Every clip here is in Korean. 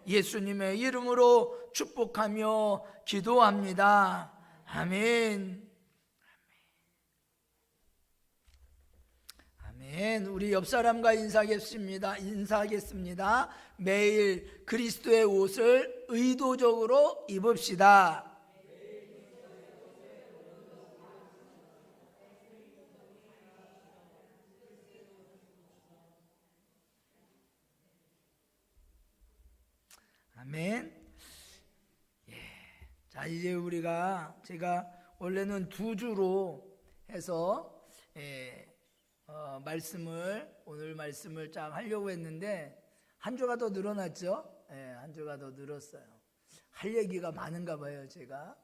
예수님의 이름으로 축복하며 기도합니다. 아멘. 아멘. 우리 옆 사람과 인사하겠습니다. 매일 그리스도의 옷을 의도적으로 입읍시다. 아멘. 예. 자, 이제 제가 원래는 2주로 해서 오늘 말씀을 쫙 하려고 했는데 한 주가 더 늘어났죠. 한 주가 더 늘었어요. 할 얘기가 많은가 봐요. 제가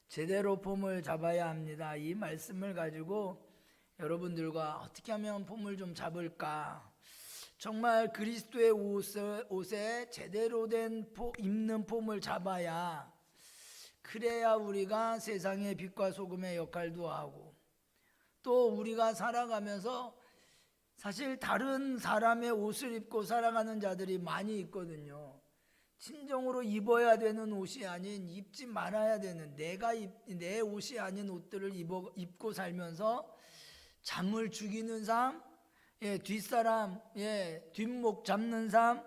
제대로 폼을 잡아야 합니다. 이 말씀을 가지고 여러분들과 어떻게 하면 폼을 좀 잡을까. 정말 그리스도의 옷에 제대로 된 입는 폼을 잡아야, 그래야 우리가 세상의 빛과 소금의 역할도 하고, 또 우리가 살아가면서 사실 다른 사람의 옷을 입고 살아가는 자들이 많이 있거든요. 진정으로 입어야 되는 옷이 아닌, 입지 말아야 되는, 내 옷이 아닌 옷들을 입고 살면서 잠을 죽이는 삶, 뒷사람, 뒷목 잡는 삶,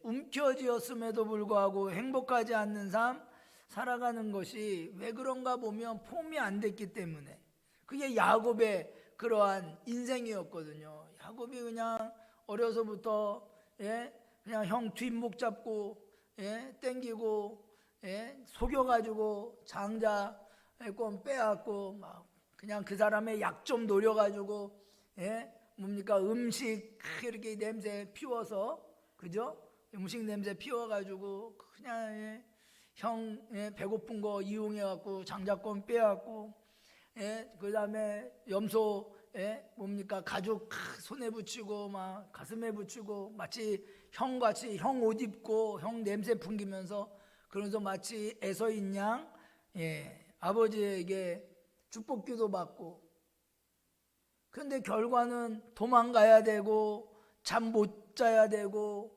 움켜쥐었음에도 불구하고 행복하지 않는 삶 살아가는 것이 왜 그런가 보면 폼이 안 됐기 때문에. 그게 야곱의 그러한 인생이었거든요. 야곱이 그냥 어려서부터 그냥 형 뒷목 잡고 땡기고 속여가지고 장자권 빼앗고 막 그냥 그 사람의 약 좀 노려가지고 음식 이렇게 냄새 피워서, 그죠? 음식 냄새 피워가지고 그냥 형 배고픈 거 이용해갖고 장자권 빼앗고, 그 다음에 염소 가죽 손에 붙이고 막 가슴에 붙이고, 마치 형같이 형 옷 입고 형 냄새 풍기면서, 그러면서 마치 애서인 양 아버지에게 축복기도 받고. 그런데 결과는 도망가야 되고 잠 못 자야 되고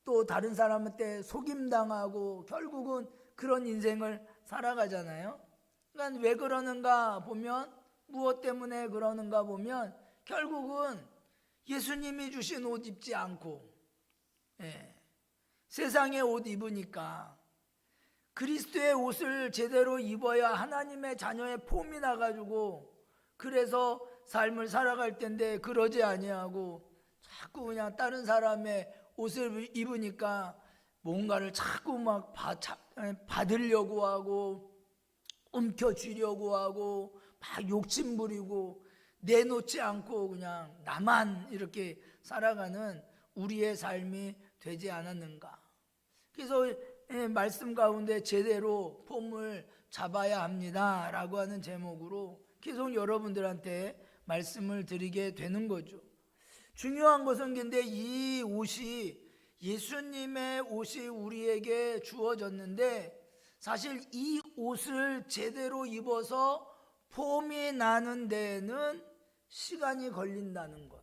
또 다른 사람한테 속임당하고, 결국은 그런 인생을 살아가잖아요. 그러니까 왜 그러는가 보면, 무엇 때문에 그러는가 보면, 결국은 예수님이 주신 옷 입지 않고 세상의 옷 입으니까. 그리스도의 옷을 제대로 입어야 하나님의 자녀의 폼이 나가지고, 그래서 삶을 살아갈 텐데 그러지 아니하고 자꾸 그냥 다른 사람의 옷을 입으니까 뭔가를 자꾸 막 받으려고 하고 움켜쥐려고 하고 막 욕심부리고 내놓지 않고 그냥 나만 이렇게 살아가는 우리의 삶이 되지 않았는가. 그래서 말씀 가운데 제대로 폼을 잡아야 합니다 라고 하는 제목으로 계속 여러분들한테 말씀을 드리게 되는 거죠. 중요한 것은 근데 이 옷이, 예수님의 옷이 우리에게 주어졌는데, 사실 이 옷을 제대로 입어서 폼이 나는 데에는 시간이 걸린다는 것.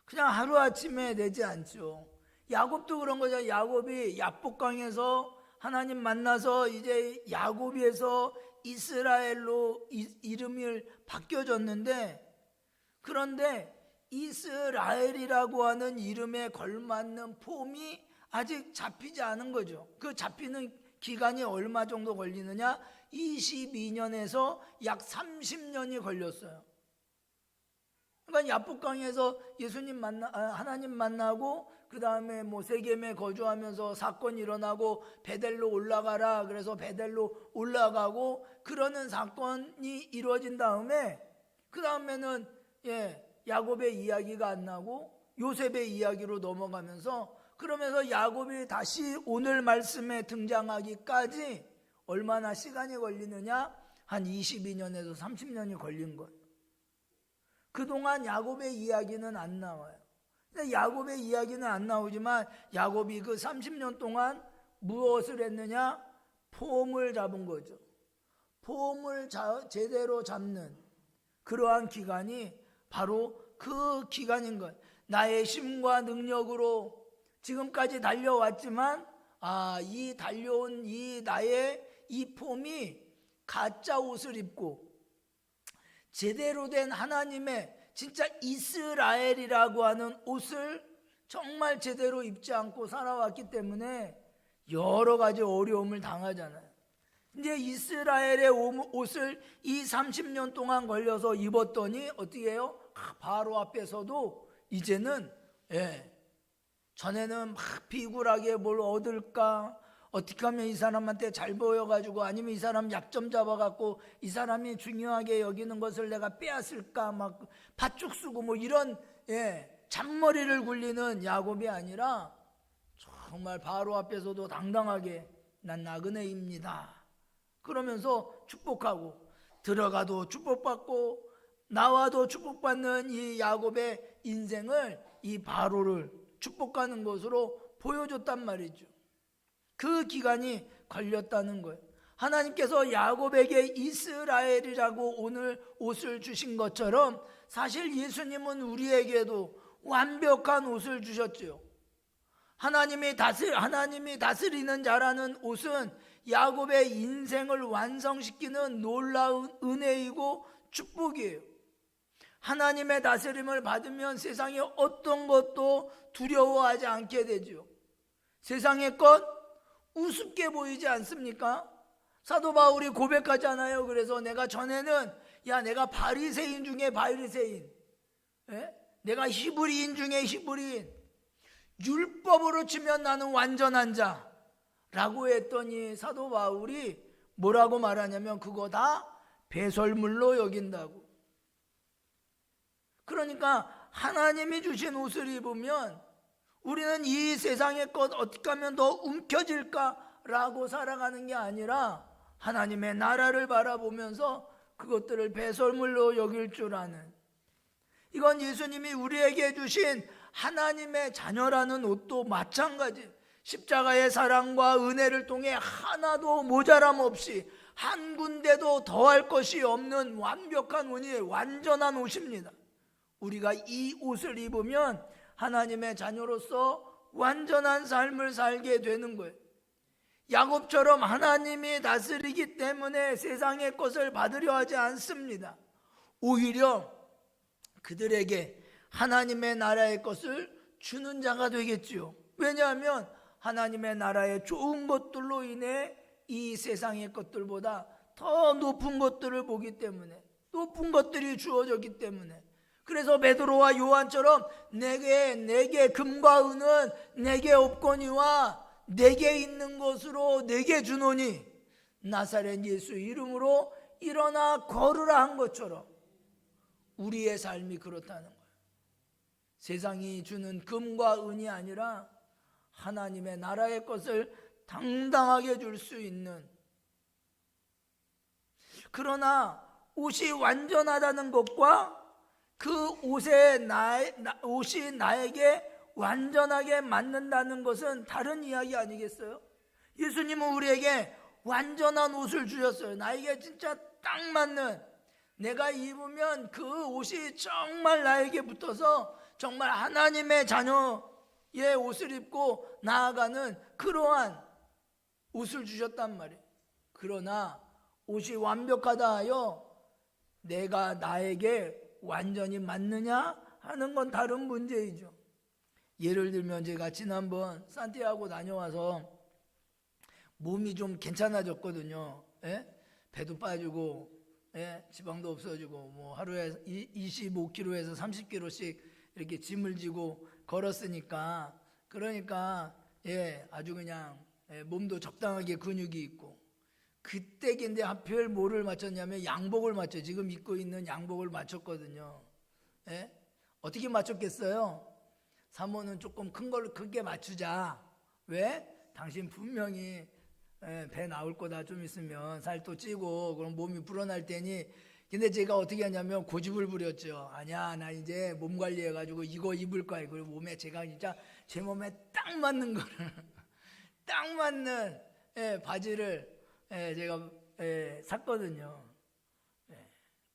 그냥 하루아침에 되지 않죠. 야곱도 그런 거죠. 야곱이 야복강에서 하나님 만나서 이제 야곱에서 이스라엘로 이름이 바뀌어졌는데, 그런데 이스라엘이라고 하는 이름에 걸맞는 폼이 아직 잡히지 않은 거죠. 그 잡히는 기간이 얼마 정도 걸리느냐? 22년에서 약 30년이 걸렸어요. 그러니까 야복강에서 하나님 만나고, 그 다음에 세겜에 거주하면서 사건이 일어나고 베델로 올라가라 그래서 베델로 올라가고, 그러는 사건이 이루어진 다음에 그 다음에는 야곱의 이야기가 안 나고 요셉의 이야기로 넘어가면서, 그러면서 야곱이 다시 오늘 말씀에 등장하기까지 얼마나 시간이 걸리느냐? 한 22년에서 30년이 걸린 거예요. 그동안 야곱의 이야기는 안 나와요. 야곱의 이야기는 안 나오지만 야곱이 그 30년 동안 무엇을 했느냐? 폼을 잡은 거죠. 폼을 제대로 잡는 그러한 기간이 바로 그 기간인 것. 나의 힘과 능력으로 지금까지 달려왔지만 이 달려온 이 나의 이 폼이 가짜 옷을 입고 제대로 된 하나님의 진짜 이스라엘이라고 하는 옷을 정말 제대로 입지 않고 살아왔기 때문에 여러 가지 어려움을 당하잖아요. 이제 이스라엘의 옷을 이 30년 동안 걸려서 입었더니 어떻게 해요? 바로 앞에서도 이제는 전에는 막 비굴하게 뭘 얻을까, 어떻게 하면 이 사람한테 잘 보여가지고, 아니면 이 사람 약점 잡아갖고 이 사람이 중요하게 여기는 것을 내가 빼앗을까, 막 팥죽 쓰고 뭐 이런 잔머리를 굴리는 야곱이 아니라 정말 바로 앞에서도 당당하게 난 나그네입니다 그러면서 축복하고, 들어가도 축복받고 나와도 축복받는 이 야곱의 인생을 이 바로를 축복하는 것으로 보여줬단 말이죠. 그 기간이 걸렸다는 거예요. 하나님께서 야곱에게 이스라엘이라고 오늘 옷을 주신 것처럼 사실 예수님은 우리에게도 완벽한 옷을 주셨죠. 하나님이 다스리는 자라는 옷은 야곱의 인생을 완성시키는 놀라운 은혜이고 축복이에요. 하나님의 다스림을 받으면 세상의 어떤 것도 두려워하지 않게 되죠. 세상의 것 우습게 보이지 않습니까? 사도 바울이 고백하잖아요. 그래서 내가 전에는 내가 바리새인 중에 바리새인, 내가 히브리인 중에 히브리인, 율법으로 치면 나는 완전한 자라고 했더니 사도 바울이 뭐라고 말하냐면 그거 다 배설물로 여긴다고. 그러니까 하나님이 주신 옷을 입으면 우리는 이 세상의 것 어떻게 하면 더 움켜질까라고 살아가는 게 아니라 하나님의 나라를 바라보면서 그것들을 배설물로 여길 줄 아는, 이건 예수님이 우리에게 주신 하나님의 자녀라는 옷도 마찬가지. 십자가의 사랑과 은혜를 통해 하나도 모자람 없이 한 군데도 더할 것이 없는 완벽한 옷이 완전한 옷입니다. 우리가 이 옷을 입으면 하나님의 자녀로서 완전한 삶을 살게 되는 거예요. 야곱처럼 하나님이 다스리기 때문에 세상의 것을 받으려 하지 않습니다. 오히려 그들에게 하나님의 나라의 것을 주는 자가 되겠지요. 왜냐하면 하나님의 나라의 좋은 것들로 인해 이 세상의 것들보다 더 높은 것들을 보기 때문에, 높은 것들이 주어졌기 때문에. 그래서 베드로와 요한처럼 내게 금과 은은 내게 없거니와 내게 있는 것으로 내게 주노니 나사렛 예수 이름으로 일어나 걸으라 한 것처럼 우리의 삶이 그렇다는 거예요. 세상이 주는 금과 은이 아니라 하나님의 나라의 것을 당당하게 줄 수 있는, 그러나 옷이 완전하다는 것과 그 옷이 나에게 완전하게 맞는다는 것은 다른 이야기 아니겠어요? 예수님은 우리에게 완전한 옷을 주셨어요. 나에게 진짜 딱 맞는, 내가 입으면 그 옷이 정말 나에게 붙어서 정말 하나님의 자녀의 옷을 입고 나아가는 그러한 옷을 주셨단 말이에요. 그러나 옷이 완벽하다 하여 내가 나에게 완전히 맞느냐 하는 건 다른 문제이죠. 예를 들면 제가 지난번 산티아고 다녀와서 몸이 좀 괜찮아졌거든요. 배도 빠지고 지방도 없어지고 뭐 하루에 25kg에서 30kg씩 이렇게 짐을 지고 걸었으니까, 그러니까 아주 그냥 몸도 적당하게 근육이 있고, 그때 근데 하필 뭐를 맞췄냐면 양복을 맞춰, 지금 입고 있는 양복을 맞췄거든요. 어떻게 맞췄겠어요? 사모는 조금 큰 걸 크게 맞추자. 왜? 당신 분명히 배 나올 거다. 좀 있으면 살도 찌고 그럼 몸이 불어날 테니. 근데 제가 어떻게 하냐면 고집을 부렸죠. 아니야, 나 이제 몸 관리해가지고 이거 입을 거야. 그리고 몸에 제가 진짜 제 몸에 딱 맞는 거를 딱 맞는 바지를 제가 샀거든요.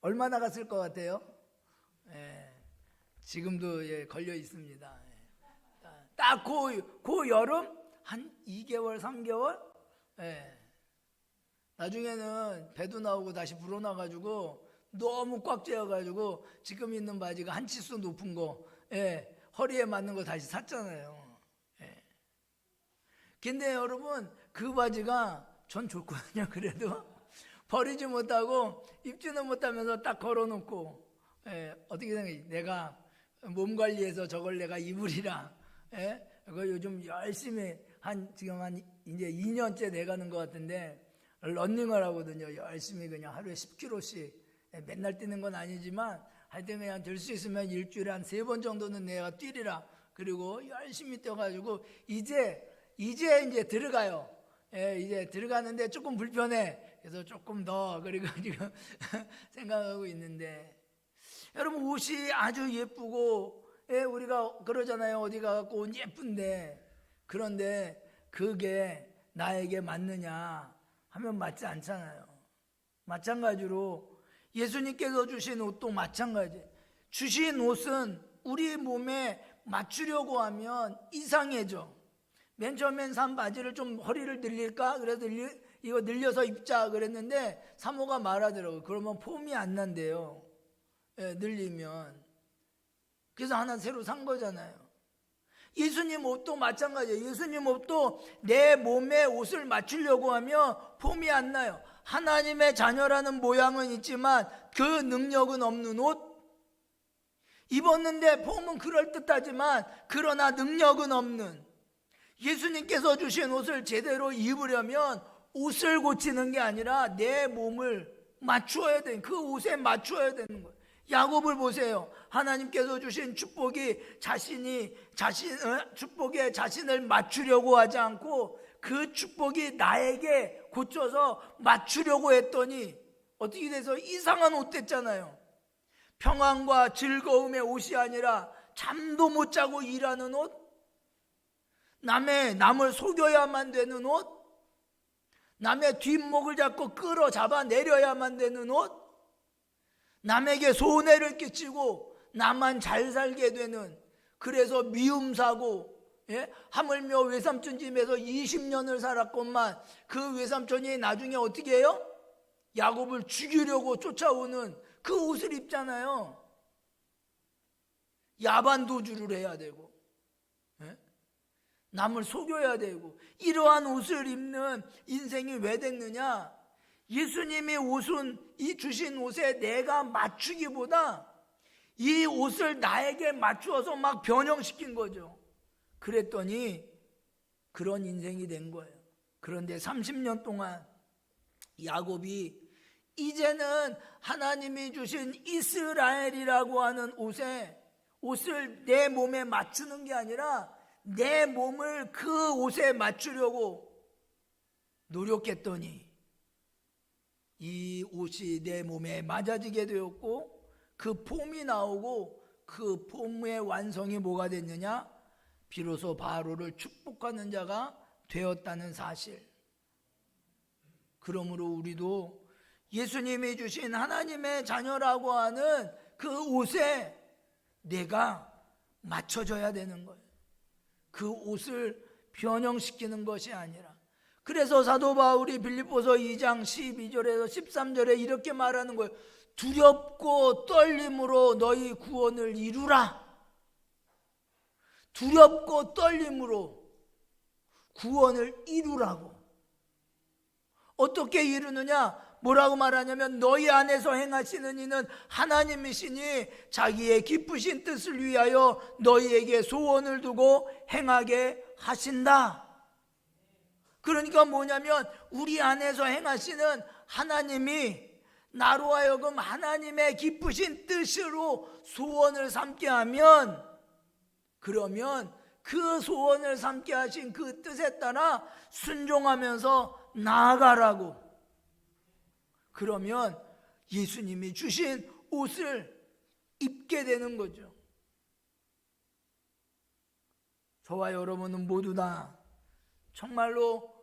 얼마 나갔을 것 같아요? 지금도 걸려 있습니다. 딱 그 여름 한 2개월 3개월 예. 나중에는 배도 나오고 다시 불어나가지고 너무 꽉 쬐어가지고 지금 있는 바지가 한 치수 높은 거 예. 허리에 맞는 거 다시 샀잖아요. 예. 근데 여러분 그 바지가 전 좋거든요. 그래도 버리지 못하고 입지는 못하면서 딱 걸어놓고 예. 어떻게 생각해? 내가 몸 관리해서 저걸 내가 입으리라. 예? 그거 요즘 열심히 지금 한 이제 2년째 돼가는 것 같은데 러닝을 하거든요. 열심히 그냥 하루에 10km씩 맨날 뛰는 건 아니지만 하여튼 그냥 될 수 있으면 일주일에 한 3번 정도는 내가 뛰리라. 그리고 열심히 뛰어가지고 이제 들어가요. 예, 이제 들어가는데 조금 불편해. 그래서 조금 더 그리고 지금 생각하고 있는데 여러분 옷이 아주 예쁘고 예, 우리가 그러잖아요. 어디 가고 옷 예쁜데 그런데 그게 나에게 맞느냐 하면 맞지 않잖아요. 마찬가지로 예수님께서 주신 옷도 마찬가지. 주신 옷은 우리 몸에 맞추려고 하면 이상해져. 맨 처음엔 산 바지를 좀 허리를 늘릴까? 그래서 이거 늘려서 입자 그랬는데 사모가 말하더라고요. 그러면 폼이 안 난대요. 예, 늘리면. 그래서 하나 새로 산 거잖아요. 예수님 옷도 마찬가지예요. 예수님 옷도 내 몸에 옷을 맞추려고 하면 폼이 안 나요. 하나님의 자녀라는 모양은 있지만 그 능력은 없는 옷. 입었는데 폼은 그럴듯하지만 그러나 능력은 없는. 예수님께서 주신 옷을 제대로 입으려면 옷을 고치는 게 아니라 내 몸을 맞추어야 되는, 그 옷에 맞추어야 되는 거예요. 야곱을 보세요. 하나님께서 주신 축복이 축복에 자신을 맞추려고 하지 않고 그 축복이 나에게 고쳐서 맞추려고 했더니 어떻게 돼서 이상한 옷 됐잖아요. 평안과 즐거움의 옷이 아니라 잠도 못 자고 일하는 옷, 남을 속여야만 되는 옷, 남의 뒷목을 잡고 끌어 잡아 내려야만 되는 옷, 남에게 손해를 끼치고 나만 잘 살게 되는, 그래서 미움 사고, 예? 하물며 외삼촌 집에서 20년을 살았건만 그 외삼촌이 나중에 어떻게 해요? 야곱을 죽이려고 쫓아오는 그 옷을 입잖아요. 야반도주를 해야 되고, 예? 남을 속여야 되고, 이러한 옷을 입는 인생이 왜 됐느냐? 예수님이 이 주신 옷에 내가 맞추기보다 이 옷을 나에게 맞추어서 막 변형시킨 거죠. 그랬더니 그런 인생이 된 거예요. 그런데 30년 동안 야곱이 이제는 하나님이 주신 이스라엘이라고 하는 옷을 내 몸에 맞추는 게 아니라 내 몸을 그 옷에 맞추려고 노력했더니 이 옷이 내 몸에 맞아지게 되었고 그 폼이 나오고 그 폼의 완성이 뭐가 됐느냐? 비로소 바로를 축복하는 자가 되었다는 사실. 그러므로 우리도 예수님이 주신 하나님의 자녀라고 하는 그 옷에 내가 맞춰져야 되는 거예요. 그 옷을 변형시키는 것이 아니라. 그래서 사도 바울이 빌립보서 2장 12절에서 13절에 이렇게 말하는 거예요. 두렵고 떨림으로 너희 구원을 이루라. 두렵고 떨림으로 구원을 이루라고. 어떻게 이루느냐? 뭐라고 말하냐면 너희 안에서 행하시는 이는 하나님이시니 자기의 기쁘신 뜻을 위하여 너희에게 소원을 두고 행하게 하신다. 그러니까 뭐냐면 우리 안에서 행하시는 하나님이 나로 하여금 하나님의 기쁘신 뜻으로 소원을 삼게 하면, 그러면 그 소원을 삼게 하신 그 뜻에 따라 순종하면서 나아가라고. 그러면 예수님이 주신 옷을 입게 되는 거죠. 저와 여러분은 모두 다 정말로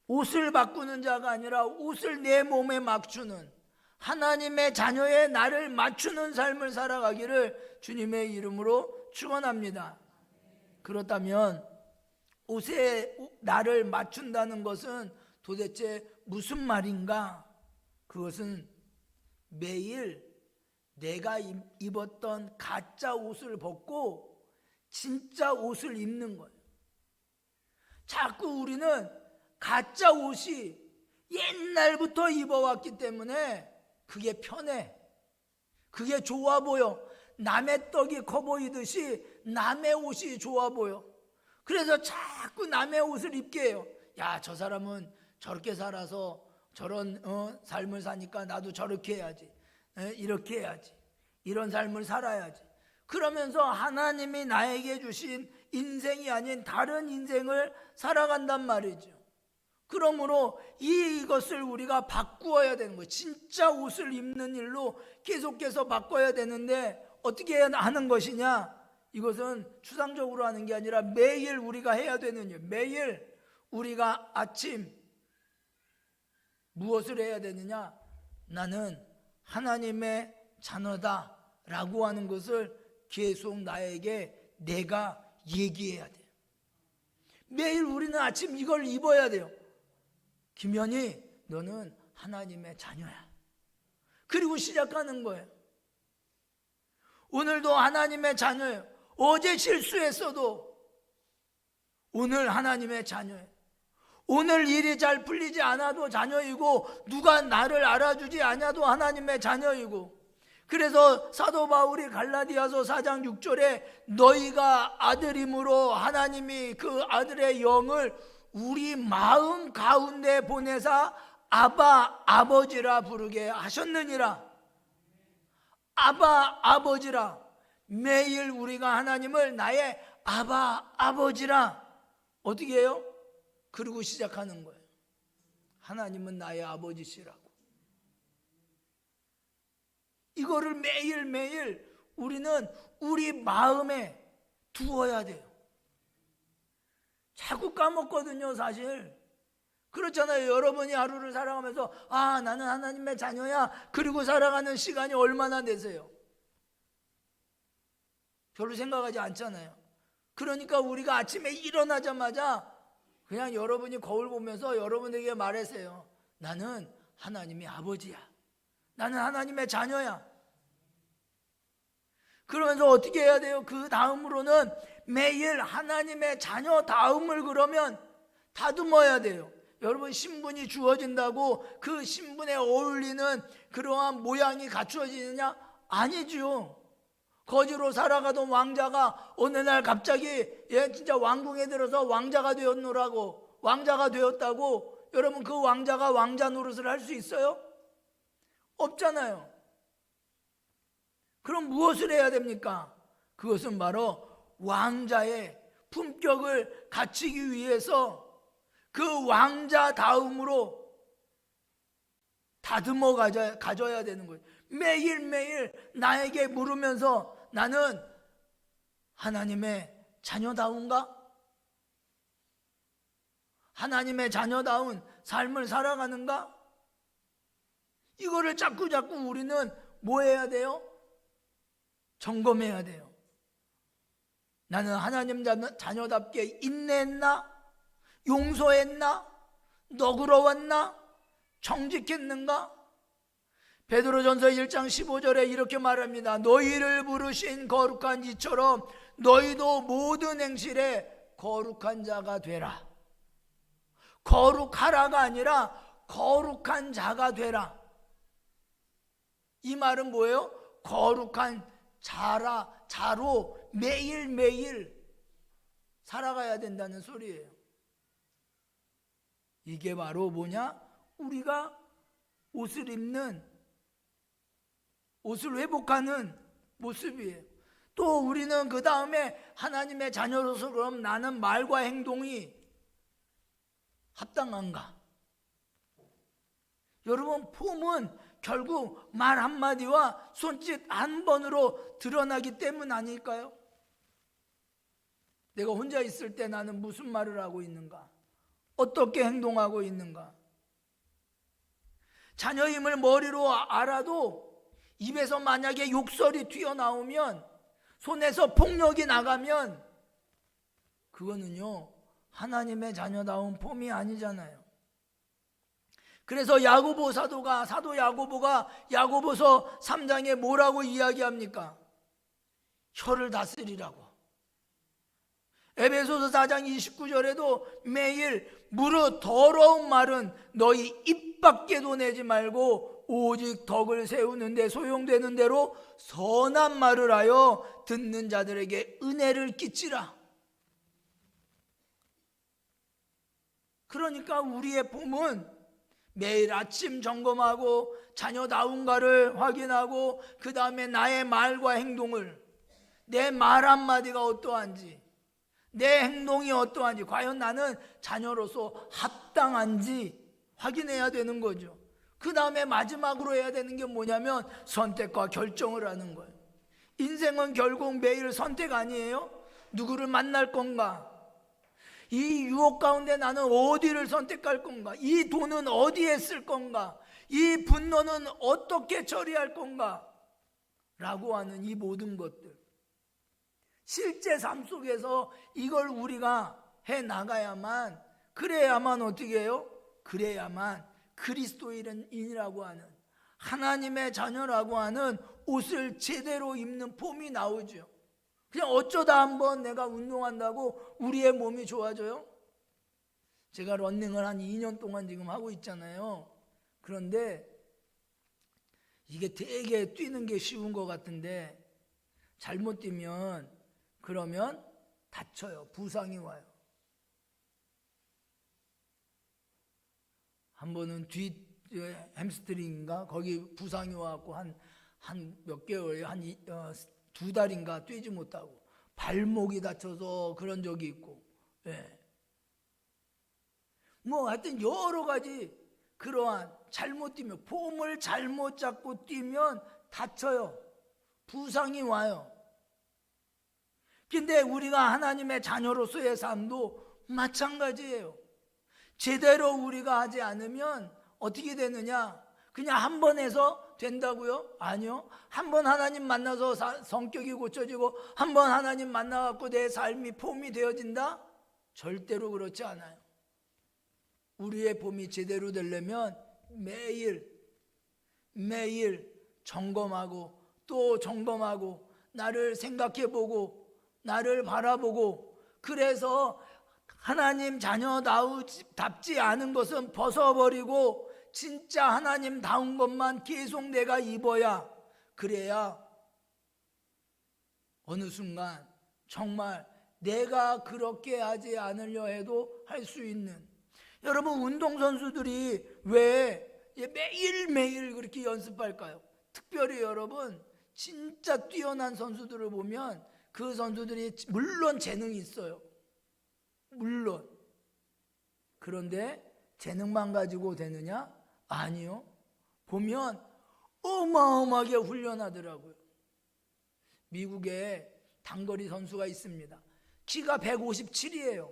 옷을 바꾸는 자가 아니라 옷을 내 몸에 맞추는, 하나님의 자녀의 나를 맞추는 삶을 살아가기를 주님의 이름으로 축원합니다. 그렇다면 옷에 나를 맞춘다는 것은 도대체 무슨 말인가? 그것은 매일 내가 입었던 가짜 옷을 벗고 진짜 옷을 입는 거예요. 자꾸 우리는 가짜 옷이 옛날부터 입어왔기 때문에 그게 편해. 그게 좋아 보여. 남의 떡이 커 보이듯이 남의 옷이 좋아 보여. 그래서 자꾸 남의 옷을 입게 해요. 야, 저 사람은 저렇게 살아서 저런 삶을 사니까 나도 저렇게 해야지. 이렇게 해야지. 이런 삶을 살아야지. 그러면서 하나님이 나에게 주신 인생이 아닌 다른 인생을 살아간단 말이죠. 그러므로 이것을 우리가 바꾸어야 되는 거예요. 진짜 옷을 입는 일로 계속해서 바꿔야 되는데 어떻게 하는 것이냐? 이것은 추상적으로 하는 게 아니라 매일 우리가 해야 되는 일. 매일 우리가 아침 무엇을 해야 되느냐? 나는 하나님의 자녀다 라고 하는 것을 계속 나에게 내가 얘기해야 돼요. 매일 우리는 아침 이걸 입어야 돼요. 김현희, 너는 하나님의 자녀야. 그리고 시작하는 거예요. 오늘도 하나님의 자녀예요. 어제 실수했어도 오늘 하나님의 자녀예요. 오늘 일이 잘 풀리지 않아도 자녀이고 누가 나를 알아주지 않아도 하나님의 자녀이고, 그래서 사도 바울이 갈라디아서 4장 6절에 너희가 아들임으로 하나님이 그 아들의 영을 우리 마음 가운데 보내사 아바 아버지라 부르게 하셨느니라. 아바 아버지라. 매일 우리가 하나님을 나의 아바 아버지라 어떻게 해요? 그러고 시작하는 거예요. 하나님은 나의 아버지시라고. 이거를 매일매일 우리는 우리 마음에 두어야 돼요. 자꾸 까먹거든요, 사실. 그렇잖아요. 여러분이 하루를 살아가면서 아, 나는 하나님의 자녀야. 그리고 살아가는 시간이 얼마나 되세요? 별로 생각하지 않잖아요. 그러니까 우리가 아침에 일어나자마자 그냥 여러분이 거울 보면서 여러분에게 말하세요. 나는 하나님의 아버지야. 나는 하나님의 자녀야. 그러면서 어떻게 해야 돼요? 그 다음으로는 매일 하나님의 자녀 다음을 그러면 다듬어야 돼요. 여러분, 신분이 주어진다고 그 신분에 어울리는 그러한 모양이 갖추어지느냐? 아니죠. 거지로 살아가던 왕자가 어느 날 갑자기 진짜 왕궁에 들어서 왕자가 되었노라고, 왕자가 되었다고 여러분 그 왕자가 왕자 노릇을 할 수 있어요? 없잖아요. 그럼 무엇을 해야 됩니까? 그것은 바로 왕자의 품격을 갖추기 위해서 그 왕자 다음으로 다듬어 가져야 되는 거예요. 매일매일 나에게 물으면서 나는 하나님의 자녀다운가? 하나님의 자녀다운 삶을 살아가는가? 이거를 자꾸 우리는 뭐 해야 돼요? 점검해야 돼요. 나는 하나님 자녀답게 인내했나? 용서했나? 너그러웠나? 정직했는가? 베드로전서 1장 15절에 이렇게 말합니다. 너희를 부르신 거룩한 이처럼 너희도 모든 행실에 거룩한 자가 되라. 거룩하라가 아니라 거룩한 자가 되라. 이 말은 뭐예요? 거룩한 자로 매일매일 살아가야 된다는 소리예요. 이게 바로 뭐냐? 우리가 옷을 입는, 옷을 회복하는 모습이에요. 또 우리는 그 다음에 하나님의 자녀로서 그럼 나는 말과 행동이 합당한가? 여러분, 폼은 결국 말 한마디와 손짓 한 번으로 드러나기 때문 아닐까요? 내가 혼자 있을 때 나는 무슨 말을 하고 있는가? 어떻게 행동하고 있는가? 자녀임을 머리로 알아도 입에서 만약에 욕설이 튀어나오면, 손에서 폭력이 나가면 그거는요 하나님의 자녀다운 폼이 아니잖아요. 그래서 야고보 사도 야고보가 야고보서 3장에 뭐라고 이야기합니까? 혀를 다스리라고. 에베소서 4장 29절에도 매일 무릇 더러운 말은 너희 입 밖에도 내지 말고 오직 덕을 세우는 데 소용되는 대로 선한 말을 하여 듣는 자들에게 은혜를 끼치라. 그러니까 우리의 봄은 매일 아침 점검하고 자녀다운가를 확인하고 그 다음에 나의 말과 행동을, 내 말 한마디가 어떠한지, 내 행동이 어떠한지, 과연 나는 자녀로서 합당한지 확인해야 되는 거죠. 그 다음에 마지막으로 해야 되는 게 뭐냐면 선택과 결정을 하는 거예요. 인생은 결국 매일 선택 아니에요? 누구를 만날 건가? 이 유혹 가운데 나는 어디를 선택할 건가? 이 돈은 어디에 쓸 건가? 이 분노는 어떻게 처리할 건가? 라고 하는 이 모든 것들, 실제 삶 속에서 이걸 우리가 해나가야만, 그래야만 어떻게 해요? 그래야만 그리스도인이라고 하는, 하나님의 자녀라고 하는 옷을 제대로 입는 폼이 나오죠. 그냥 어쩌다 한번 내가 운동한다고 우리의 몸이 좋아져요? 제가 러닝을 한 2년 동안 지금 하고 있잖아요. 그런데 이게 되게 뛰는 게 쉬운 것 같은데 잘못 뛰면 그러면 다쳐요. 부상이 와요. 한 번은 뒤 햄스트링인가 거기 부상이 와갖고 한 몇 개월, 한 2달인가 뛰지 못하고 발목이 다쳐서 그런 적이 있고, 예. 뭐 하여튼 여러 가지 그러한 잘못 뛰면, 폼을 잘못 잡고 뛰면 다쳐요. 부상이 와요. 근데 우리가 하나님의 자녀로서의 삶도 마찬가지예요. 제대로 우리가 하지 않으면 어떻게 되느냐? 그냥 한 번 해서 된다고요? 아니요. 한 번 하나님 만나서 성격이 고쳐지고 한 번 하나님 만나갖고 내 삶이 폼이 되어진다? 절대로 그렇지 않아요. 우리의 폼이 제대로 되려면 매일 점검하고 또 점검하고 나를 생각해보고 나를 바라보고, 그래서 하나님 자녀답지 않은 것은 벗어버리고 진짜 하나님다운 것만 계속 내가 입어야, 그래야 어느 순간 정말 내가 그렇게 하지 않으려 해도 할 수 있는, 여러분 운동선수들이 왜 매일매일 그렇게 연습할까요? 특별히 여러분 진짜 뛰어난 선수들을 보면 그 선수들이 물론 재능이 있어요. 물론. 그런데 재능만 가지고 되느냐? 아니요. 보면 어마어마하게 훈련하더라고요. 미국에 단거리 선수가 있습니다. 키가 157이에요.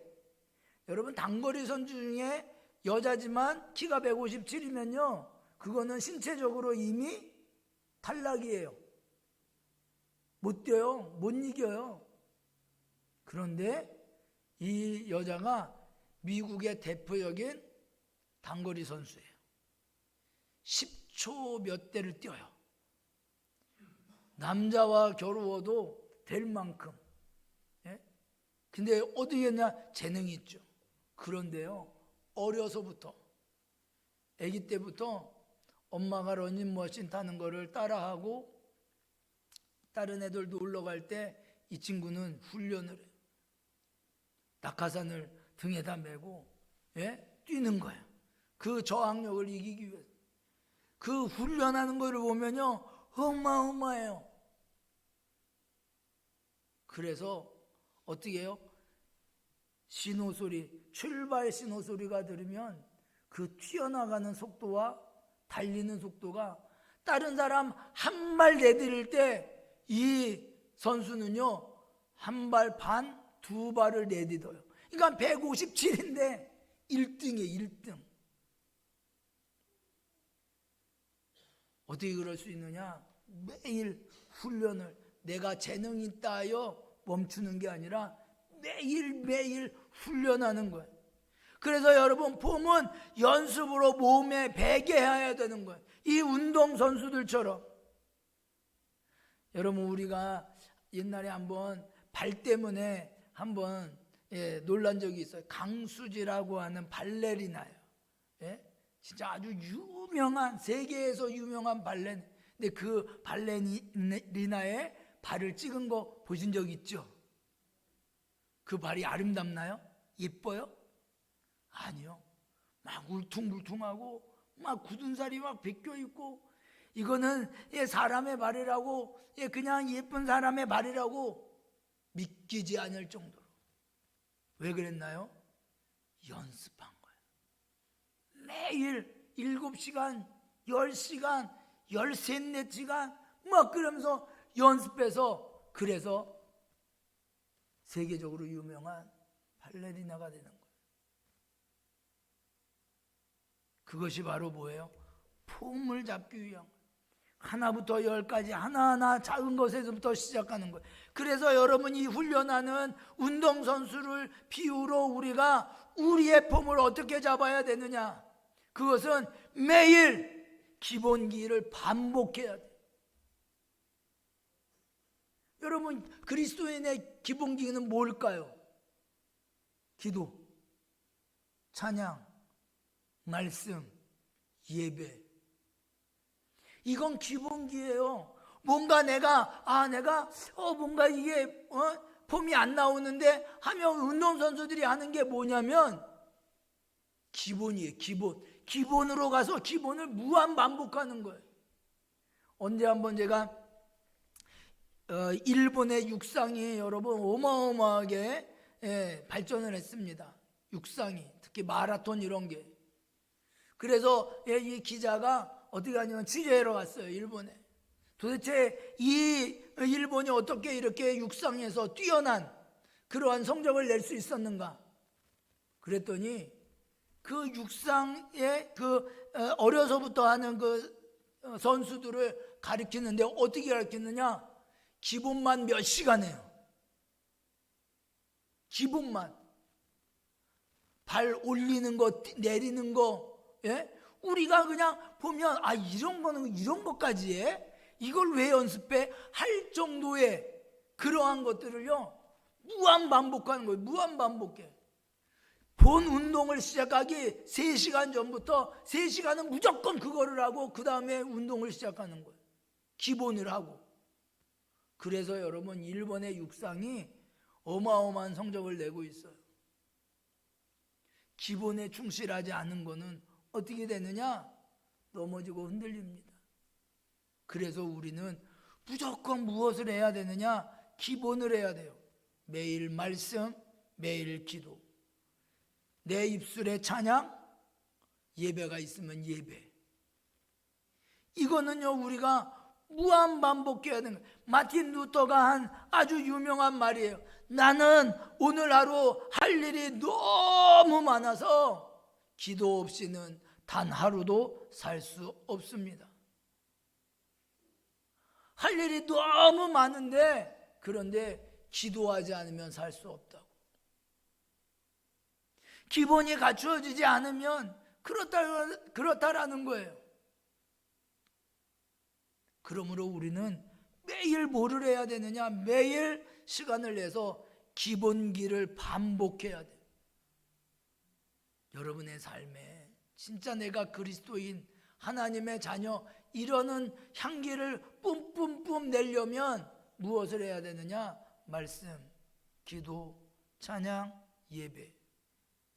여러분 단거리 선수 중에 여자지만 키가 157이면요 그거는 신체적으로 이미 탈락이에요. 못 뛰어요. 못 이겨요. 그런데 이 여자가 미국의 대표적인 단거리 선수예요. 10초 몇 대를 뛰어요. 남자와 겨루어도 될 만큼. 예? 근데 어떻게 했냐? 재능이 있죠. 그런데요 어려서부터, 아기 때부터 엄마가 러닝머신 타는 거를 따라하고 다른 애들도 올라갈 때 이 친구는 훈련을 해요. 낙하산을 등에다 메고 뛰는 거예요. 그 저항력을 이기기 위해서. 그 훈련하는 거를 보면요 어마어마해요. 그래서 어떻게 해요? 신호소리, 출발 신호소리가 들으면 그 튀어나가는 속도와 달리는 속도가 다른 사람 한 발 내디딜 때 이 선수는요 한 발 반, 두 발을 내딛어요. 그러니까 157인데 1등이에요. 1등. 어떻게 그럴 수 있느냐? 매일 훈련을, 내가 재능이 있다 하여 멈추는 게 아니라 매일매일 훈련하는 거예요. 그래서 여러분, 봄은 연습으로 몸에 배게 해야 되는 거예요. 이 운동선수들처럼. 여러분, 우리가 옛날에 한번 발 때문에 한번 놀란 적이 있어요. 강수지라고 하는 발레리나예요. 진짜 아주 유명한, 세계에서 유명한 발레. 근데 그 발레리나의 발을 찍은 거 보신 적 있죠? 그 발이 아름답나요? 예뻐요? 아니요. 막 울퉁불퉁하고 막 굳은 살이 막 벗겨 있고, 이거는 사람의 발이라고, 그냥 예쁜 사람의 발이라고 믿기지 않을 정도로. 왜 그랬나요? 연습한 거예요. 매일 7시간, 10시간, 13, 14시간 막 그러면서 연습해서, 그래서 세계적으로 유명한 발레리나가 되는 거예요. 그것이 바로 뭐예요? 폼을 잡기 위한 거예요. 하나부터 10까지 하나하나 작은 것에서부터 시작하는 거예요. 그래서 여러분이 훈련하는 운동선수를 비유로 우리가 우리의 폼을 어떻게 잡아야 되느냐? 그것은 매일 기본기를 반복해야 돼요. 여러분, 그리스도인의 기본기는 뭘까요? 기도, 찬양, 말씀, 예배. 이건 기본기예요. 뭔가 내가 뭔가 이게 폼이 안 나오는데 하면 운동선수들이 하는 게 뭐냐면 기본이에요. 기본으로 가서 기본을 무한 반복하는 거예요. 언제 한번 제가 일본의 육상이 여러분 어마어마하게 발전을 했습니다. 육상이, 특히 마라톤 이런 게. 그래서 이 기자가 어떻게 하냐면 취재하러 갔어요, 일본에. 도대체 이 일본이 어떻게 이렇게 육상에서 뛰어난 그러한 성적을 낼 수 있었는가? 그랬더니 그 육상에 어려서부터 하는 그 선수들을 가르치는데 어떻게 가르치느냐? 기본만 몇 시간 해요. 기본만. 발 올리는 거, 내리는 거, 우리가 그냥 보면 이런 거는 이런 것까지 해? 이걸 왜 연습해? 할 정도의 그러한 것들을요 무한 반복하는 거예요. 무한 반복해. 본 운동을 시작하기 3시간 전부터 3시간은 무조건 그거를 하고 그 다음에 운동을 시작하는 거예요. 기본을 하고. 그래서 여러분, 일본의 육상이 어마어마한 성적을 내고 있어요. 기본에 충실하지 않은 거는 어떻게 되느냐? 넘어지고 흔들립니다. 그래서 우리는 무조건 무엇을 해야 되느냐? 기본을 해야 돼요. 매일 말씀, 매일 기도. 내 입술에 찬양, 예배가 있으면 예배. 이거는요 우리가 무한 반복해야 되는 거예요. 마틴 루터가 한 아주 유명한 말이에요. 나는 오늘 하루 할 일이 너무 많아서 기도 없이는 단 하루도 살 수 없습니다. 할 일이 너무 많은데, 그런데 기도하지 않으면 살 수 없다고. 기본이 갖추어지지 않으면 그렇다라는 거예요. 그러므로 우리는 매일 뭐를 해야 되느냐? 매일 시간을 내서 기본기를 반복해야 돼요. 여러분의 삶에 진짜 내가 그리스도인, 하나님의 자녀, 이러는 향기를 뿜뿜뿜 내려면 무엇을 해야 되느냐? 말씀, 기도, 찬양, 예배.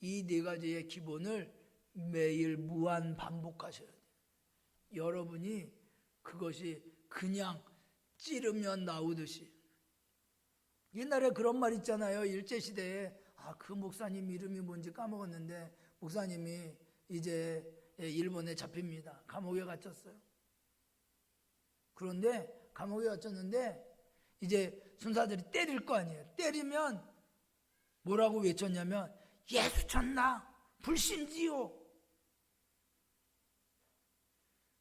이 4가지의 기본을 매일 무한 반복하셔야 돼요. 여러분이 그것이 그냥 찌르면 나오듯이. 옛날에 그런 말 있잖아요. 일제시대에 그 목사님 이름이 뭔지 까먹었는데 목사님이 이제 일본에 잡힙니다. 감옥에 갇혔어요. 그런데 감옥에 갇혔는데 이제 순사들이 때릴 거 아니에요. 때리면 뭐라고 외쳤냐면 예수 쳤나? 불신지요.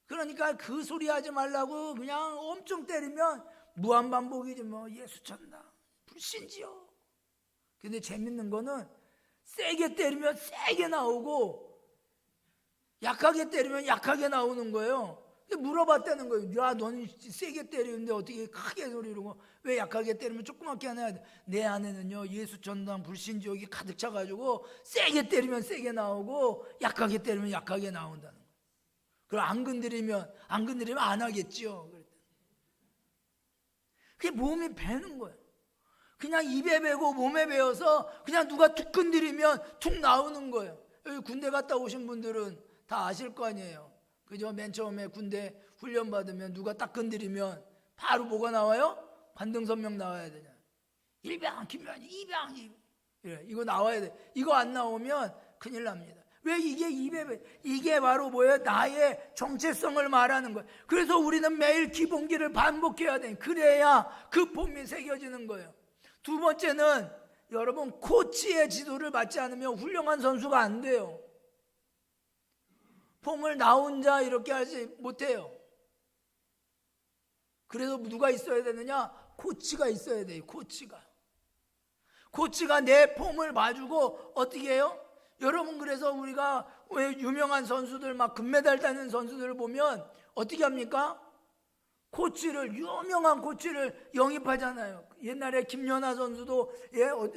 그러니까 그 소리 하지 말라고 그냥 엄청 때리면 무한반복이지 뭐. 예수 쳤나? 불신지요. 근데 재밌는 거는 세게 때리면 세게 나오고 약하게 때리면 약하게 나오는 거예요. 물어봤다는 거예요. 야, 너는 세게 때리는데 어떻게 크게 소리로 왜 약하게 때리면 조그맣게 하냐. 내 안에는요 예수 전당 불신지옥이 가득 차가지고 세게 때리면 세게 나오고 약하게 때리면 약하게 나온다는 거예요. 그럼 안 건드리면 안 하겠지요. 그게 몸이 배는 거예요. 그냥 입에 배고 몸에 배어서 그냥 누가 툭 건드리면 툭 나오는 거예요. 여기 군대 갔다 오신 분들은 다 아실 거 아니에요. 그죠? 맨 처음에 군대 훈련 받으면 누가 딱 건드리면 바로 뭐가 나와요? 관등선명 나와야 되냐. 일병 김면이 이병 이거 나와야 돼. 이거 안 나오면 큰일 납니다. 왜 이게 입에 배? 이게 바로 뭐예요? 나의 정체성을 말하는 거예요. 그래서 우리는 매일 기본기를 반복해야 돼. 그래야 그 폼이 새겨지는 거예요. 두 번째는 여러분 코치의 지도를 받지 않으면 훌륭한 선수가 안 돼요. 폼을 나 혼자 이렇게 하지 못해요. 그래서 누가 있어야 되느냐? 코치가 있어야 돼요. 코치가 내 폼을 봐주고 어떻게 해요? 여러분 그래서 우리가 왜 유명한 선수들 막 금메달 따는 선수들을 보면 어떻게 합니까? 유명한 코치를 영입하잖아요. 옛날에 김연아 선수도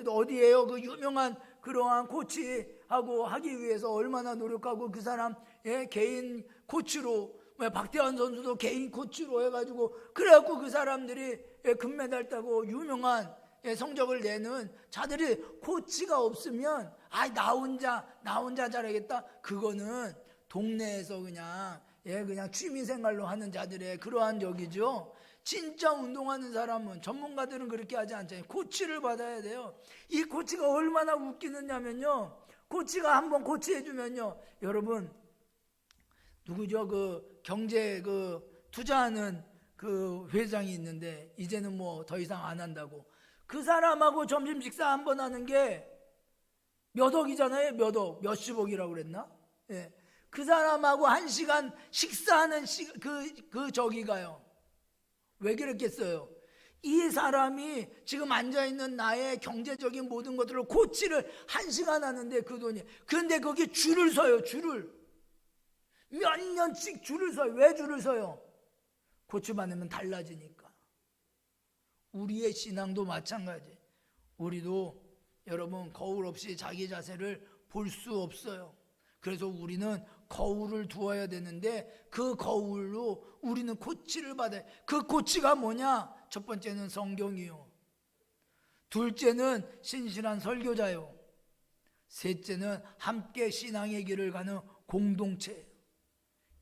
어디에요? 그 유명한 그러한 코치하고 하기 위해서 얼마나 노력하고 그 사람 개인 코치로 박태환 선수도 개인 코치로 해가지고 그래갖고 그 사람들이 금메달 따고 유명한 성적을 내는 자들이 코치가 없으면 나 혼자 잘하겠다. 그거는 동네에서 그냥 취미생활로 하는 자들의 그러한 적이죠. 진짜 운동하는 사람은 전문가들은 그렇게 하지 않잖아요. 코치를 받아야 돼요. 이 코치가 얼마나 웃기느냐면요. 코치가 한번 코치해주면요. 여러분 누구죠? 그 경제 투자하는 그 회장이 있는데 이제는 뭐 더 이상 안 한다고. 그 사람하고 점심 식사 한번 하는 게 몇 억이잖아요. 몇십억이라고 그랬나? 예. 그 사람하고 1시간 식사하는 저기가요. 왜 그랬겠어요? 이 사람이 지금 앉아있는 나의 경제적인 모든 것들을 코치를 1시간 하는데 그 돈이. 그런데 거기 줄을 서요. 몇 년씩 줄을 서요. 왜 줄을 서요? 코치 받으면 달라지니까. 우리의 신앙도 마찬가지. 우리도 여러분 거울 없이 자기 자세를 볼 수 없어요. 그래서 우리는 거울을 두어야 되는데 그 거울로 우리는 코치를 받아요. 그 코치가 뭐냐? 첫 번째는 성경이요. 둘째는 신실한 설교자요. 셋째는 함께 신앙의 길을 가는 공동체.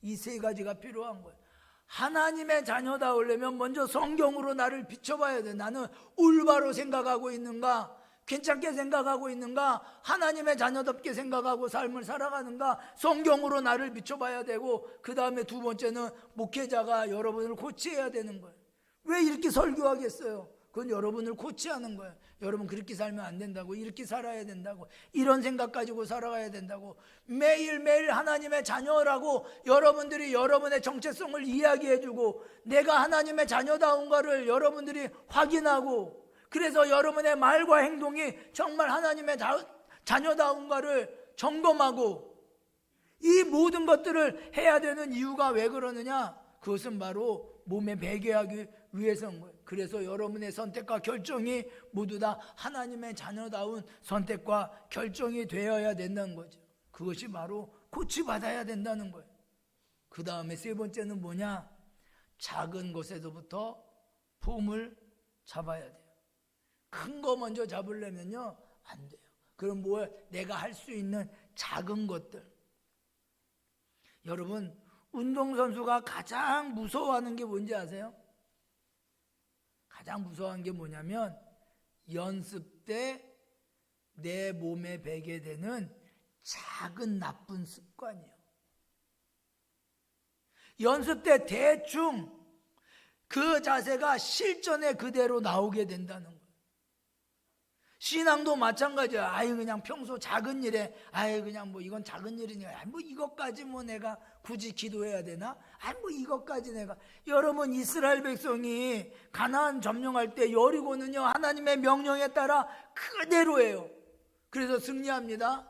이 세 가지가 필요한 거예요. 하나님의 자녀다 오려면 먼저 성경으로 나를 비춰봐야 돼. 나는 올바로 생각하고 있는가? 괜찮게 생각하고 있는가? 하나님의 자녀답게 생각하고 삶을 살아가는가? 성경으로 나를 비춰봐야 되고, 그 다음에 두 번째는 목회자가 여러분을 코치해야 되는 거예요. 왜 이렇게 설교하겠어요? 그건 여러분을 코치하는 거예요. 여러분 그렇게 살면 안 된다고, 이렇게 살아야 된다고, 이런 생각 가지고 살아가야 된다고. 매일매일 하나님의 자녀라고 여러분들이 여러분의 정체성을 이야기해주고, 내가 하나님의 자녀다운가를 여러분들이 확인하고, 그래서 여러분의 말과 행동이 정말 하나님의 자녀다운가를 점검하고, 이 모든 것들을 해야 되는 이유가 왜 그러느냐? 그것은 바로 몸에 배게 하기 위해서인 거예요. 그래서 여러분의 선택과 결정이 모두 다 하나님의 자녀다운 선택과 결정이 되어야 된다는 거죠. 그것이 바로 코치받아야 된다는 거예요. 그 다음에 세 번째는 뭐냐? 작은 것에서부터 폼을 잡아야 돼요. 큰 거 먼저 잡으려면요 안 돼요. 그럼 뭐예요? 내가 할 수 있는 작은 것들. 여러분 운동선수가 가장 무서워하는 게 뭔지 아세요? 가장 무서워하는 게 뭐냐면 연습 때 내 몸에 배게 되는 작은 나쁜 습관이에요. 연습 때 대충 그 자세가 실전에 그대로 나오게 된다는 거예요. 신앙도 마찬가지야. 아유 그냥 평소 작은 일에 아유 그냥 뭐 이건 작은 일이니까 아유 뭐 이것까지 뭐 내가 굳이 기도해야 되나? 아유 뭐 이것까지 내가. 여러분 이스라엘 백성이 가나안 점령할 때 여리고는요 하나님의 명령에 따라 그대로예요. 그래서 승리합니다.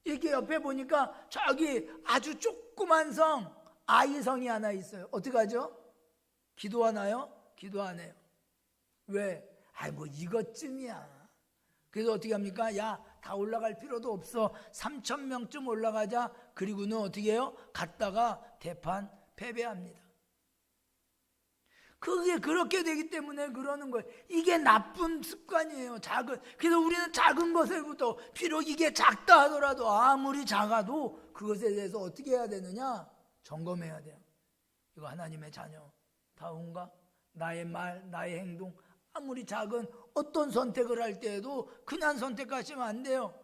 이렇게 옆에 보니까 저기 아주 조그만 성 아이성이 하나 있어요. 어떡하죠? 기도하나요? 기도 안 해요. 왜? 아이 뭐 이것쯤이야. 그래서 어떻게 합니까? 야, 다 올라갈 필요도 없어. 3,000명쯤 올라가자. 그리고는 어떻게 해요? 갔다가 대판 패배합니다. 그게 그렇게 되기 때문에 그러는 거예요. 이게 나쁜 습관이에요. 그래서 우리는 작은 것에부터 비록 이게 작다 하더라도 아무리 작아도 그것에 대해서 어떻게 해야 되느냐? 점검해야 돼요. 이거 하나님의 자녀다운가? 나의 말, 나의 행동 아무리 작은 어떤 선택을 할 때에도 그냥 선택하시면 안 돼요.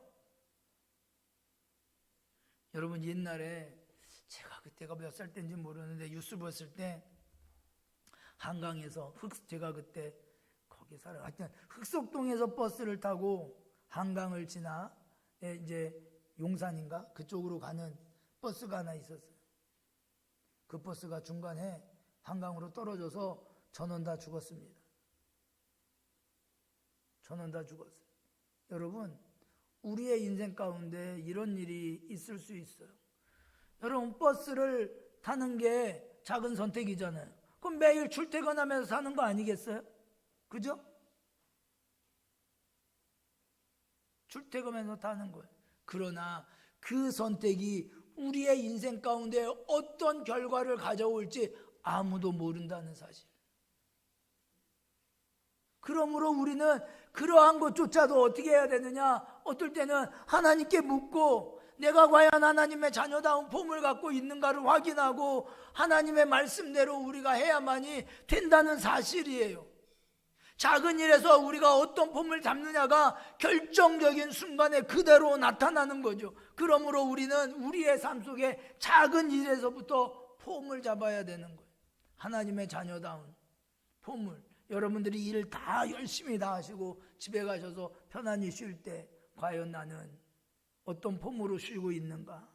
여러분 옛날에 제가 그때가 몇 살 때인지 모르는데 뉴스 봤을 때 한강에서 제가 그때 거기 살아요. 하여튼 흑석동에서 버스를 타고 한강을 지나 이제 용산인가 그쪽으로 가는 버스가 하나 있었어요. 그 버스가 중간에 한강으로 떨어져서 전원 다 죽었습니다. 전원 다 죽었어요. 여러분 우리의 인생 가운데 이런 일이 있을 수 있어요. 여러분 버스를 타는 게 작은 선택이잖아요. 그럼 매일 출퇴근하면서 사는 거 아니겠어요? 그죠? 출퇴근하면서 타는 거예요. 그러나 그 선택이 우리의 인생 가운데 어떤 결과를 가져올지 아무도 모른다는 사실. 그러므로 우리는 그러한 것조차도 어떻게 해야 되느냐? 어떨 때는 하나님께 묻고 내가 과연 하나님의 자녀다운 폼을 갖고 있는가를 확인하고 하나님의 말씀대로 우리가 해야만이 된다는 사실이에요. 작은 일에서 우리가 어떤 폼을 잡느냐가 결정적인 순간에 그대로 나타나는 거죠. 그러므로 우리는 우리의 삶 속에 작은 일에서부터 폼을 잡아야 되는 거예요. 하나님의 자녀다운 폼을. 여러분들이 일 다 열심히 다 하시고 집에 가셔서 편안히 쉴 때 과연 나는 어떤 폼으로 쉬고 있는가?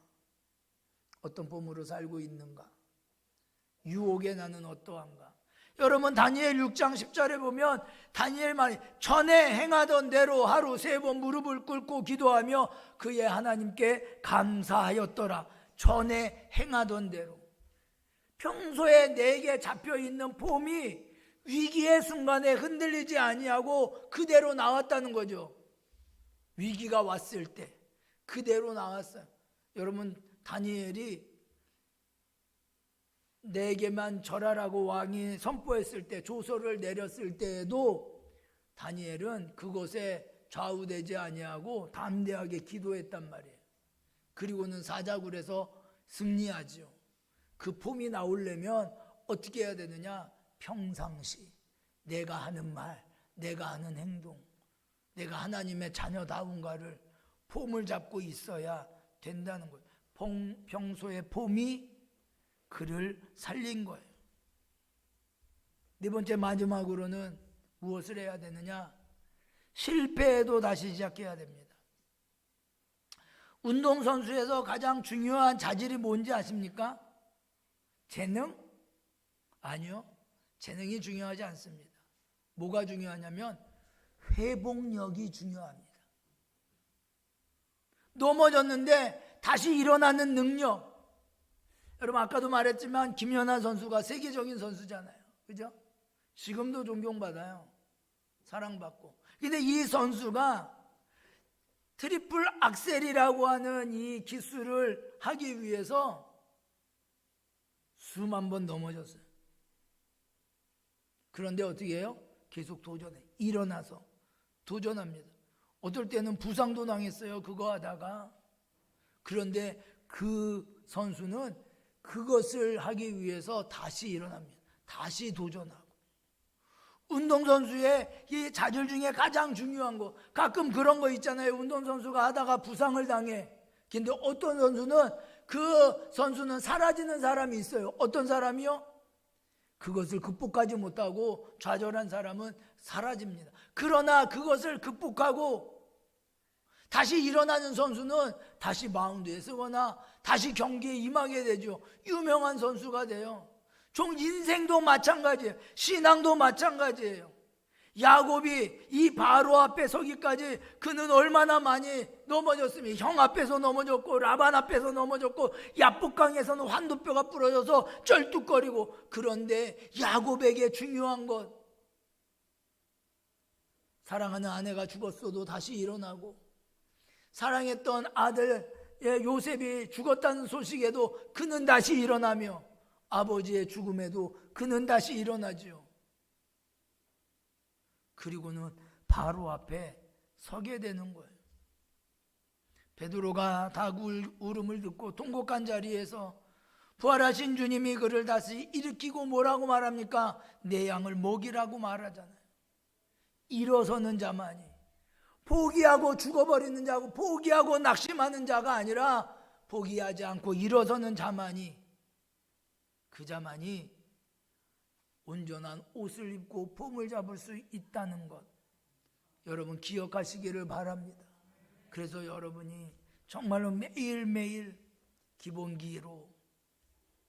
어떤 폼으로 살고 있는가? 유혹에 나는 어떠한가? 여러분 다니엘 6장 10절에 보면 다니엘 말이 전에 행하던 대로 하루 3번 무릎을 꿇고 기도하며 그의 하나님께 감사하였더라. 전에 행하던 대로. 평소에 내게 잡혀있는 폼이 위기의 순간에 흔들리지 아니하고 그대로 나왔다는 거죠. 위기가 왔을 때 그대로 나왔어요. 여러분 다니엘이 내게만 절하라고 왕이 선포했을 때 조서를 내렸을 때에도 다니엘은 그곳에 좌우되지 아니하고 담대하게 기도했단 말이에요. 그리고는 사자굴에서 승리하죠. 그 폼이 나오려면 어떻게 해야 되느냐? 평상시 내가 하는 말, 내가 하는 행동, 내가 하나님의 자녀다운가를 폼을 잡고 있어야 된다는 거예요. 평소의 폼이 그를 살린 거예요. 네 번째 마지막으로는 무엇을 해야 되느냐? 실패해도 다시 시작해야 됩니다. 운동선수에서 가장 중요한 자질이 뭔지 아십니까? 재능? 아니요. 재능이 중요하지 않습니다. 뭐가 중요하냐면 회복력이 중요합니다. 넘어졌는데 다시 일어나는 능력. 여러분 아까도 말했지만 김연아 선수가 세계적인 선수잖아요. 그죠? 지금도 존경받아요. 사랑받고. 근데 이 선수가 트리플 악셀이라고 하는 이 기술을 하기 위해서 수만 번 넘어졌어요. 그런데 어떻게 해요? 계속 도전해. 일어나서 도전합니다. 어떨 때는 부상도 당했어요. 그거 하다가. 그런데 그 선수는 그것을 하기 위해서 다시 일어납니다. 다시 도전하고. 운동선수의 이 자질 중에 가장 중요한 거, 가끔 그런 거 있잖아요. 운동선수가 하다가 부상을 당해. 근데 어떤 선수는 그 선수는 사라지는 사람이 있어요. 어떤 사람이요? 그것을 극복하지 못하고 좌절한 사람은 사라집니다. 그러나 그것을 극복하고 다시 일어나는 선수는 다시 마운드에 서거나 다시 경기에 임하게 되죠. 유명한 선수가 돼요. 종 인생도 마찬가지예요. 신앙도 마찬가지예요. 야곱이 이 바로 앞에 서기까지 그는 얼마나 많이 넘어졌으며, 형 앞에서 넘어졌고 라반 앞에서 넘어졌고 야복강에서는 환도뼈가 부러져서 쩔뚝거리고, 그런데 야곱에게 중요한 것, 사랑하는 아내가 죽었어도 다시 일어나고, 사랑했던 아들 요셉이 죽었다는 소식에도 그는 다시 일어나며, 아버지의 죽음에도 그는 다시 일어나죠. 그리고는 바로 앞에 서게 되는 거예요. 베드로가 닭 울음을 듣고 통곡한 자리에서 부활하신 주님이 그를 다시 일으키고 뭐라고 말합니까? 내 양을 먹이라고 말하잖아요. 일어서는 자만이, 포기하고 죽어버리는 자고 포기하고 낙심하는 자가 아니라 포기하지 않고 일어서는 자만이, 그 자만이 온전한 옷을 입고 폼을 잡을 수 있다는 것, 여러분 기억하시기를 바랍니다. 그래서 여러분이 정말로 매일매일 기본기로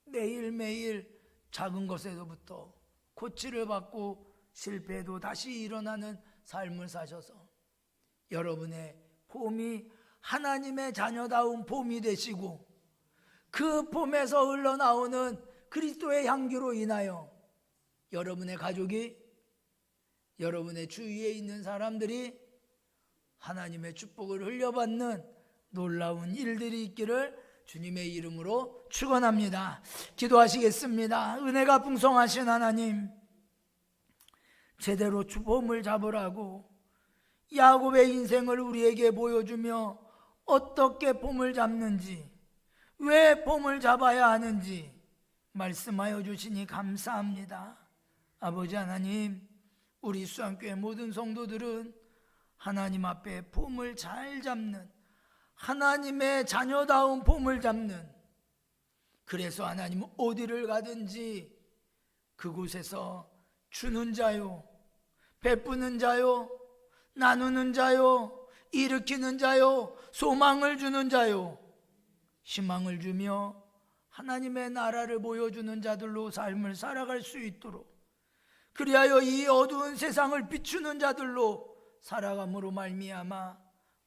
매일매일 작은 것에서부터 코치를 받고 실패해도 다시 일어나는 삶을 사셔서 여러분의 폼이 하나님의 자녀다운 폼이 되시고, 그 폼에서 흘러나오는 그리스도의 향기로 인하여 여러분의 가족이, 여러분의 주위에 있는 사람들이 하나님의 축복을 흘려받는 놀라운 일들이 있기를 주님의 이름으로 축원합니다. 기도하시겠습니다. 은혜가 풍성하신 하나님, 제대로 폼을 잡으라고 야곱의 인생을 우리에게 보여주며 어떻게 폼을 잡는지, 왜 폼을 잡아야 하는지 말씀하여 주시니 감사합니다. 아버지 하나님, 우리 수양교회 모든 성도들은 하나님 앞에 폼을 잘 잡는, 하나님의 자녀다운 폼을 잡는, 그래서 하나님 어디를 가든지 그곳에서 주는 자요, 베푸는 자요, 나누는 자요, 일으키는 자요, 소망을 주는 자요, 희망을 주며 하나님의 나라를 보여주는 자들로 삶을 살아갈 수 있도록, 그리하여 이 어두운 세상을 비추는 자들로 살아감으로 말미암아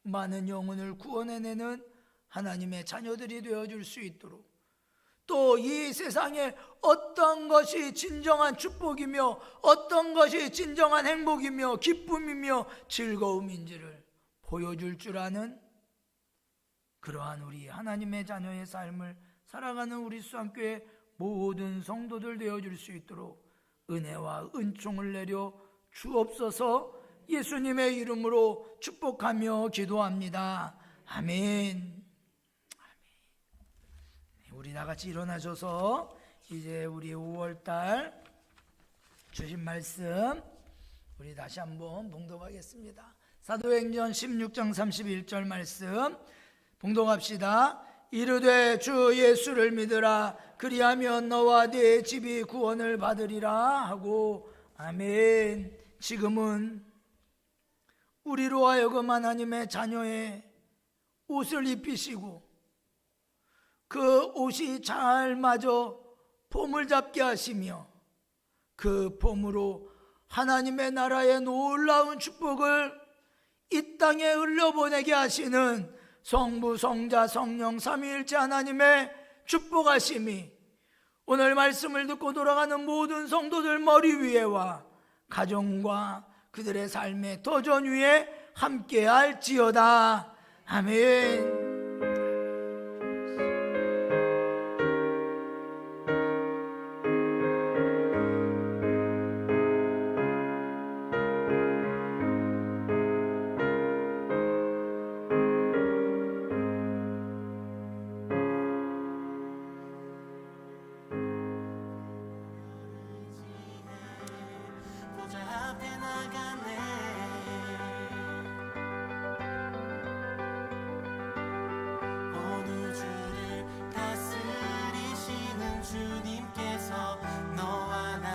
많은 영혼을 구원해내는 하나님의 자녀들이 되어줄 수 있도록, 또 이 세상에 어떤 것이 진정한 축복이며 어떤 것이 진정한 행복이며 기쁨이며 즐거움인지를 보여줄 줄 아는 그러한 우리 하나님의 자녀의 삶을 살아가는 우리 수양교회 모든 성도들 되어줄 수 있도록 은혜와 은총을 내려 주옵소서. 예수님의 이름으로 축복하며 기도합니다. 아멘. 우리 다같이 일어나셔서 이제 우리 5월달 주신 말씀 우리 다시 한번 봉독하겠습니다. 사도행전 16장 31절 말씀 봉독합시다. 이르되 주 예수를 믿으라, 그리하면 너와 네 집이 구원을 받으리라 하고. 아멘. 지금은 우리로 하여금 하나님의 자녀의 옷을 입히시고 그 옷이 잘 맞아 폼을 잡게 하시며 그 폼으로 하나님의 나라의 놀라운 축복을 이 땅에 흘려보내게 하시는 성부, 성자, 성령 삼위일체 하나님의 축복하심이 오늘 말씀을 듣고 돌아가는 모든 성도들 머리 위에와 가정과 그들의 삶의 도전 위에 함께할지어다. 아멘.